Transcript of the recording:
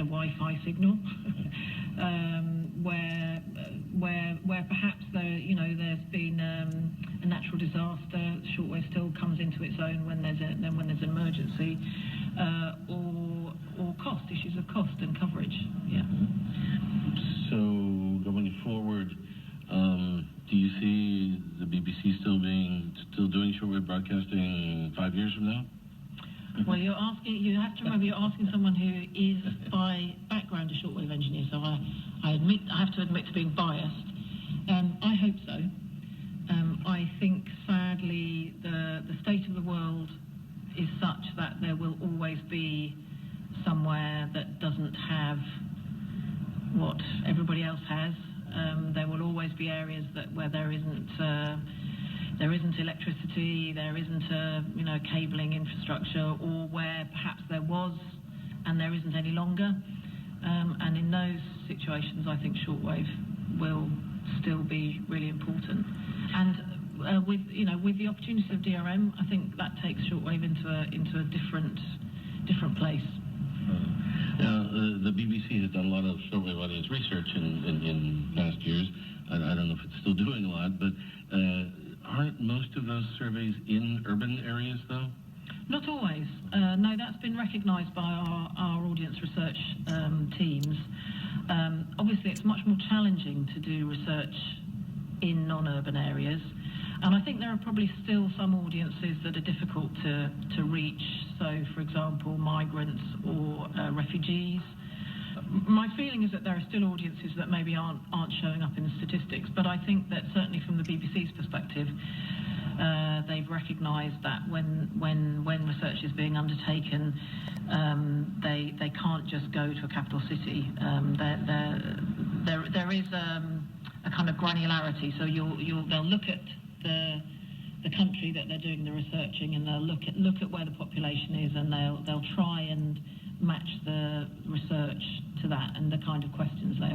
get a Wi-Fi signal, where perhaps there's been a natural disaster. Shortwave still comes into its own when there's an emergency, or issues of cost and coverage. Yeah. So going forward, do you see the BBC still doing shortwave broadcasting 5 years from now? Well, you have to remember you're asking someone who is by background a shortwave engineer, so I have to admit to being biased. I hope so. I think, sadly, the state of the world is such that there will always be somewhere that doesn't have what everybody else has. There will always be areas where there isn't electricity, there isn't cabling infrastructure, or where perhaps there was and there isn't any longer. And in those situations, I think shortwave will still be really important. And with the opportunities of DRM, I think that takes shortwave into a different place. Now, the BBC has done a lot of shortwave audience research in past years. I don't know if it's still doing a lot, but aren't most of those surveys in urban areas, though? Not always. No, that's been recognised by our audience research teams. Obviously, it's much more challenging to do research in non-urban areas. And I think there are probably still some audiences that are difficult to reach. So, for example, migrants or refugees. My feeling is that there are still audiences that maybe aren't showing up in the statistics. But I think that certainly from the BBC's perspective, they've recognised that when research is being undertaken, they can't just go to a capital city. There is a kind of granularity. So they'll look at the country that they're doing the researching, and they'll look at where the population is, and they'll try and match the research to that and the kind of questions they